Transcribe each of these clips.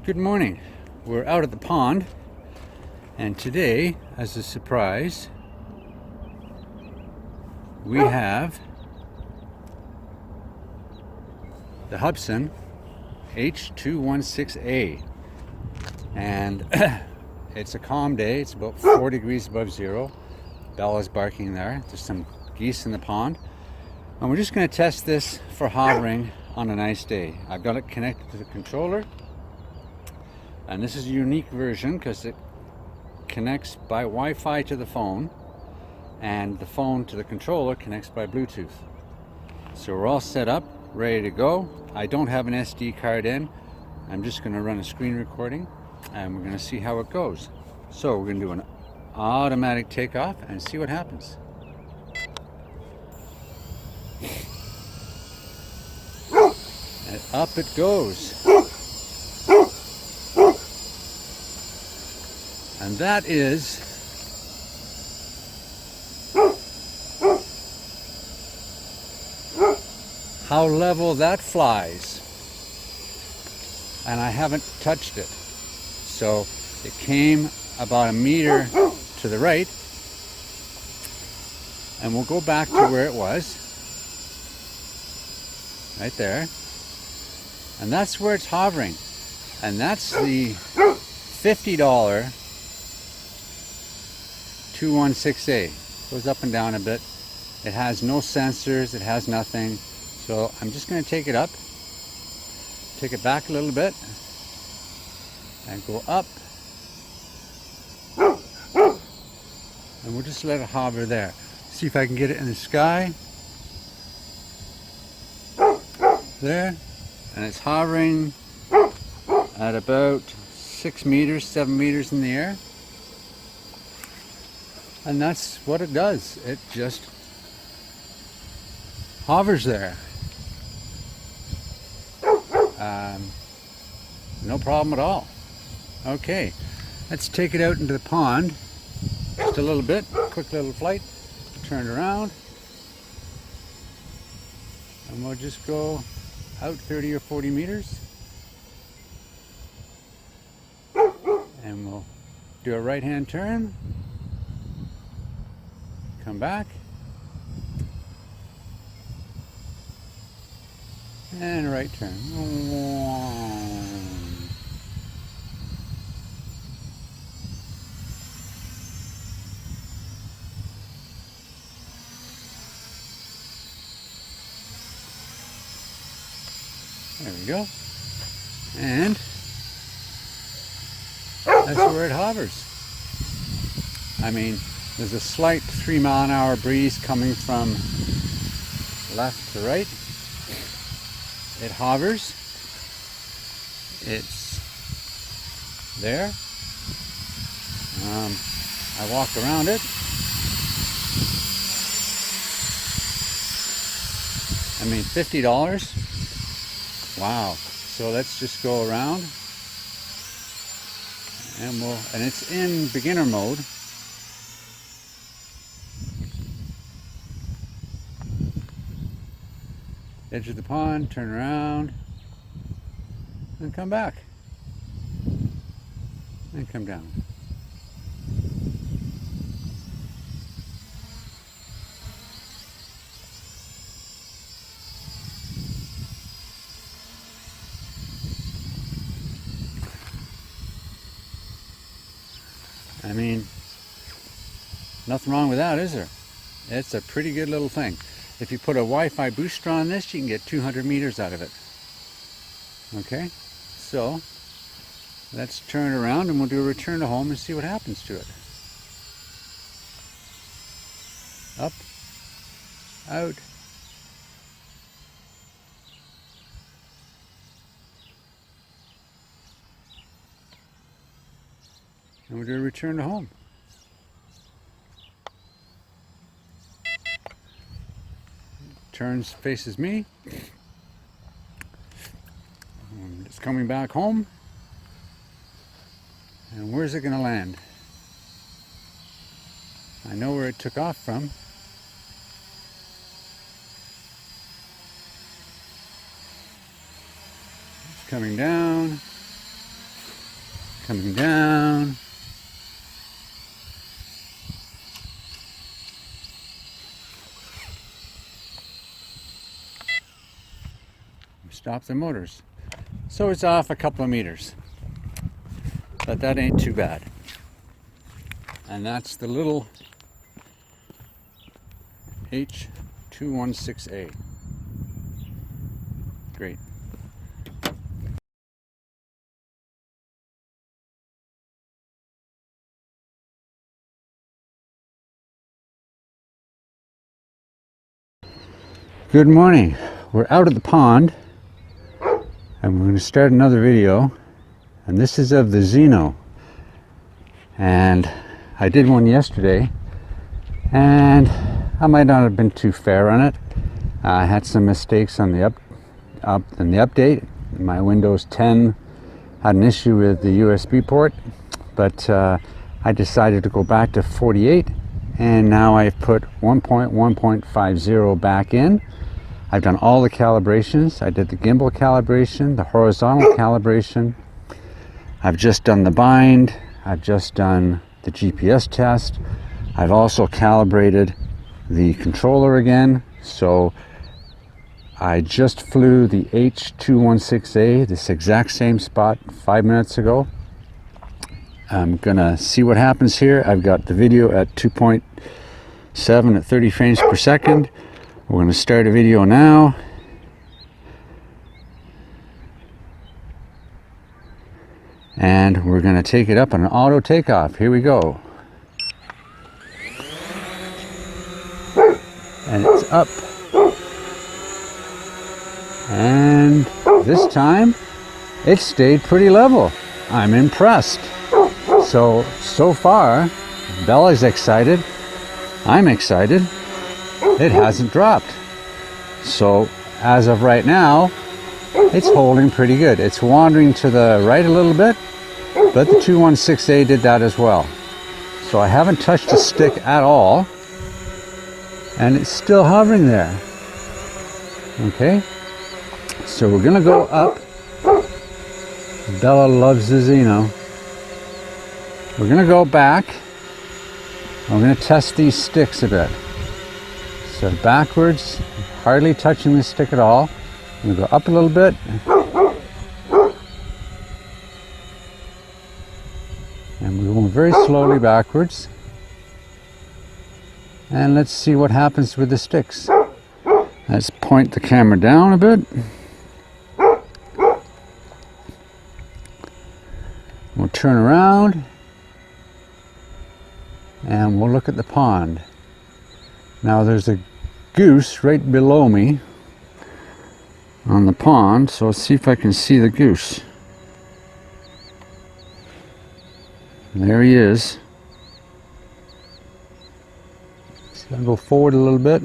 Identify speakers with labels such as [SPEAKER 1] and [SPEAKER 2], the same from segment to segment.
[SPEAKER 1] Good morning. We're out at the pond, and today, as a surprise, we have the Hubsan H216a, and it's a calm day. It's about 4 degrees above zero. Bella's barking there. There's some geese in the pond, and we're just going to test this for hovering on a nice day. I've got it connected to the controller. And this is a unique version because it connects by Wi-Fi to the phone, and the phone to the controller connects by Bluetooth. So we're all set up, ready to go. I don't have an SD card in. I'm just going to run a screen recording, and we're going to see how it goes. So we're going to do an automatic takeoff and see what happens. And up it goes. And that is how level that flies. And I haven't touched it. So it came about a meter to the right. And we'll go back to where it was. Right there. And that's where it's hovering. And that's the $50 H216a. Goes up and down a bit. It has no sensors, it has nothing. So I'm just going to take it up, take it back a little bit, and go up. And we'll just let it hover there. See if I can get it in the sky. There. And it's hovering at about 6 meters, 7 meters in the air. And that's what it does. It just hovers there. No problem at all. Okay, let's take it out into the pond. Just a little bit, quick little flight. Turn around. And we'll just go out 30 or 40 meters. And we'll do a right-hand turn. Come back. And a right turn. There we go. And that's where it hovers. I mean, there's a slight 3-mile-an-hour breeze coming from left to right. It hovers. It's there. I walk around it. I mean, $50. Wow. So let's just go around, and it's in beginner mode. Edge of the pond, turn around, and come back, and come down. I mean, nothing wrong with that, is there? It's a pretty good little thing. If you put a Wi-Fi booster on this, you can get 200 meters out of it. Okay, so let's turn around and we'll do a return to home and see what happens to it. Up, out. And we'll do a return to home. Turns, faces me. It's coming back home. And where's it going to land? I know where it took off from. It's coming down. coming down. Stop the motors. So it's off a couple of meters, but that ain't too bad. And that's the little H216a. Great. Good morning. We're out at the pond and we're going to start another video, and this is of the Zino. And I did one yesterday and I might not have been too fair on it. I had some mistakes on the update. My Windows 10 had an issue with the USB port, but I decided to go back to 48, and now I've put 1.1.50 back in. I've done all the calibrations. I did the gimbal calibration, the horizontal calibration. I've just done the bind. I've just done the GPS test. I've also calibrated the controller again. So I just flew the H216a, this exact same spot 5 minutes ago. I'm gonna see what happens here. I've got the video at 2.7 at 30 frames per second. We're going to start a video now. And we're going to take it up on an auto takeoff. Here we go. And it's up. And this time it stayed pretty level. I'm impressed. So far, Bella's excited. I'm excited. It hasn't dropped. So as of right now, it's holding pretty good. It's wandering to the right a little bit, but the 216a did that as well. So I haven't touched the stick at all, and it's still hovering there. Okay, so we're gonna go up. Bella loves the Zino. We're gonna go back. I'm gonna test these sticks a bit. So backwards, hardly touching the stick at all. I'm going to go up a little bit. And we're going very slowly backwards. And let's see what happens with the sticks. Let's point the camera down a bit. We'll turn around. And we'll look at the pond. Now there's a goose right below me on the pond, so let's see if I can see the goose. There he is. So I'll go forward a little bit.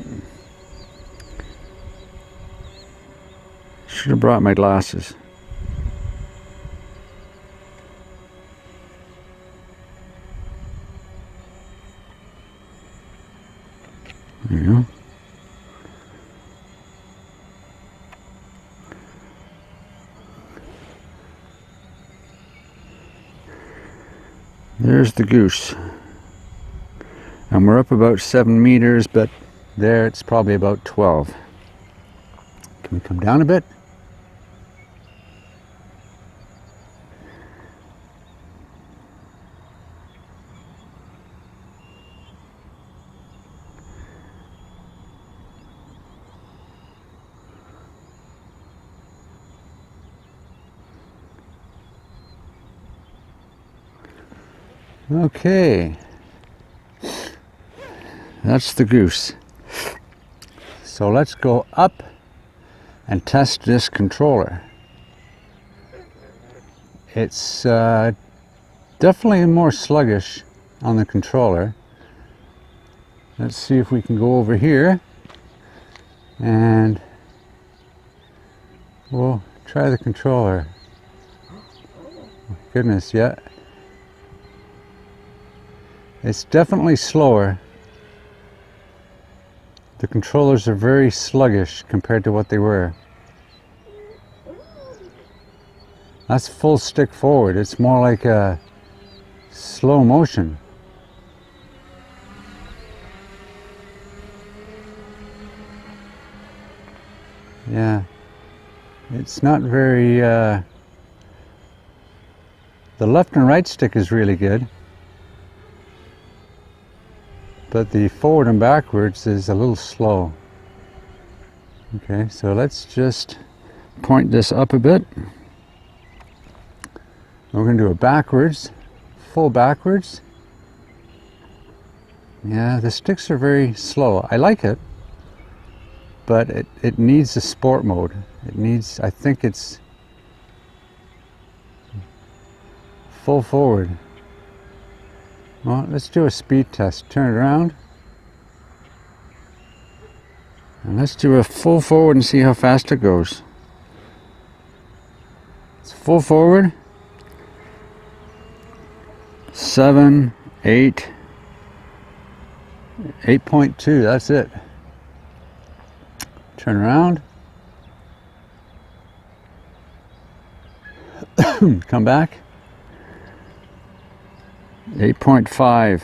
[SPEAKER 1] Should have brought my glasses. There you go. There's the goose. And we're up about 7 meters, but there it's probably about 12. Can we come down a bit? Okay, that's the goose. So let's go up and test this controller. It's definitely more sluggish on the controller. Let's see if we can go over here and we'll try the controller. Goodness, yeah. It's definitely slower. The controllers are very sluggish compared to what they were. That's full stick forward. It's more like a slow motion. Yeah, it's not very, the left and right stick is really good, but the forward and backwards is a little slow. Okay, so let's just point this up a bit. We're going to do it backwards, full backwards. Yeah, the sticks are very slow. I like it, but it needs a sport mode. It needs, I think it's full forward. Well, let's do a speed test. Turn it around. And let's do a full forward and see how fast it goes. It's full forward. 7, 8, 8.2, that's it. Turn around. Come back. 8.5.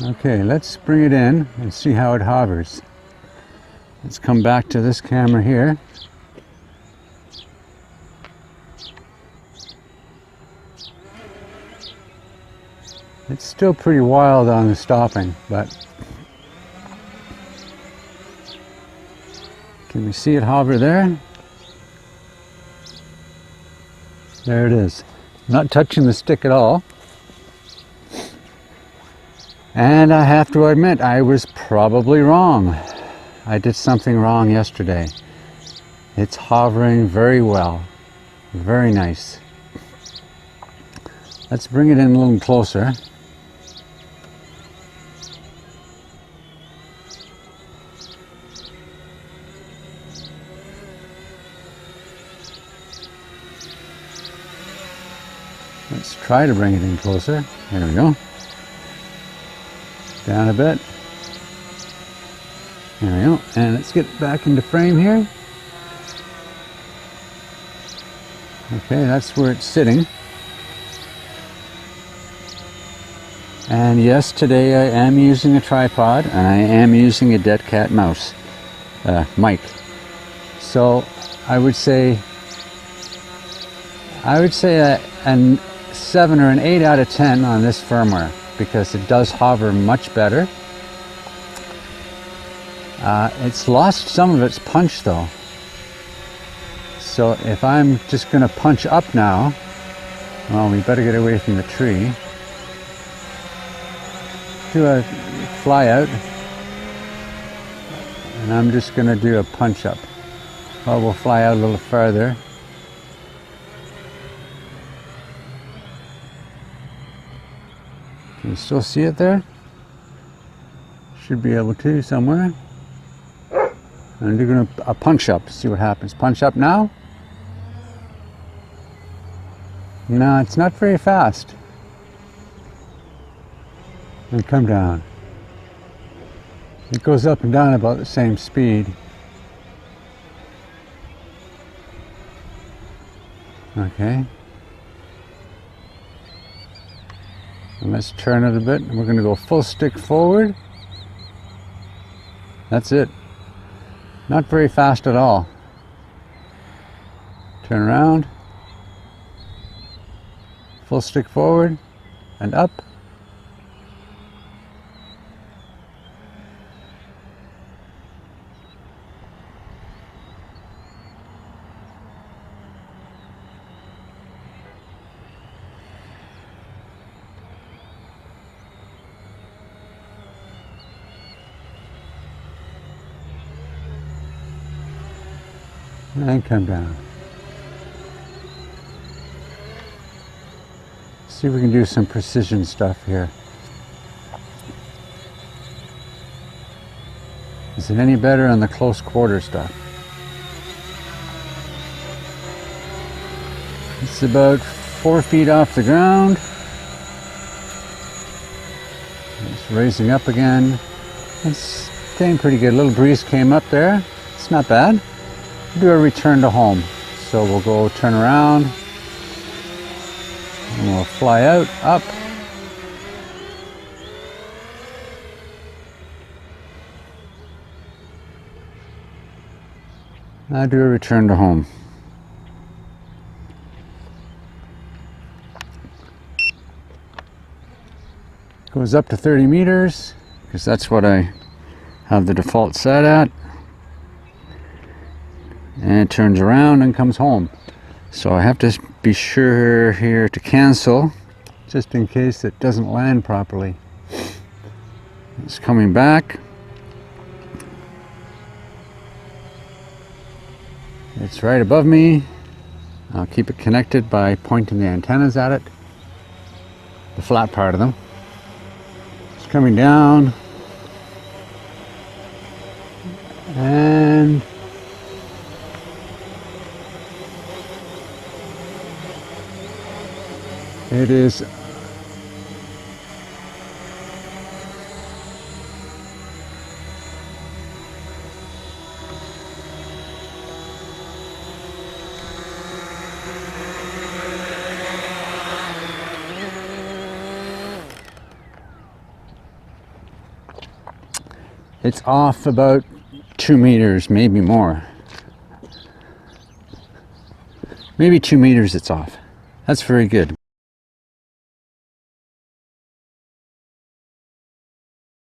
[SPEAKER 1] Okay, let's bring it in and see how it hovers. Let's come back to this camera here. It's still pretty wild on the stopping, but can we see it hover there? There it is. Not touching the stick at all. And I have to admit, I was probably wrong. I did something wrong yesterday. It's hovering very well. Very nice. Let's bring it in a little closer. Let's try to bring it in closer. There we go. Down a bit. There we go. And let's get back into frame here. Okay, that's where it's sitting. And yes, today I am using a tripod and I am using a dead cat mouse mic. So I would say a 7 or an 8 out of 10 on this firmware, because it does hover much better. It's lost some of its punch though. So if I'm just going to punch up now, well, we better get away from the tree. Do a fly out, and I'm just going to do a punch up. Well, we'll fly out a little farther. Can you still see it there? Should be able to somewhere. And you're going to a punch up, see what happens. Punch up now. No, it's not very fast. And come down. It goes up and down about the same speed. Okay. And let's turn it a bit, and we're going to go full stick forward. That's it. Not very fast at all. Turn around. Full stick forward and up. And come down. See if we can do some precision stuff here. Is it any better on the close quarter stuff? It's about 4 feet off the ground. It's raising up again. It's staying pretty good. A little breeze came up there. It's not bad. We'll do a return to home. So we'll go turn around and we'll fly out, up. Now do a return to home. Goes up to 30 meters because that's what I have the default set at. And it turns around and comes home. So I have to be sure here to cancel just in case it doesn't land properly. It's coming back. It's right above me. I'll keep it connected by pointing the antennas at it, the flat part of them. It's coming down, and it is it's off about 2 meters, maybe more. Maybe 2 meters it's off. That's very good.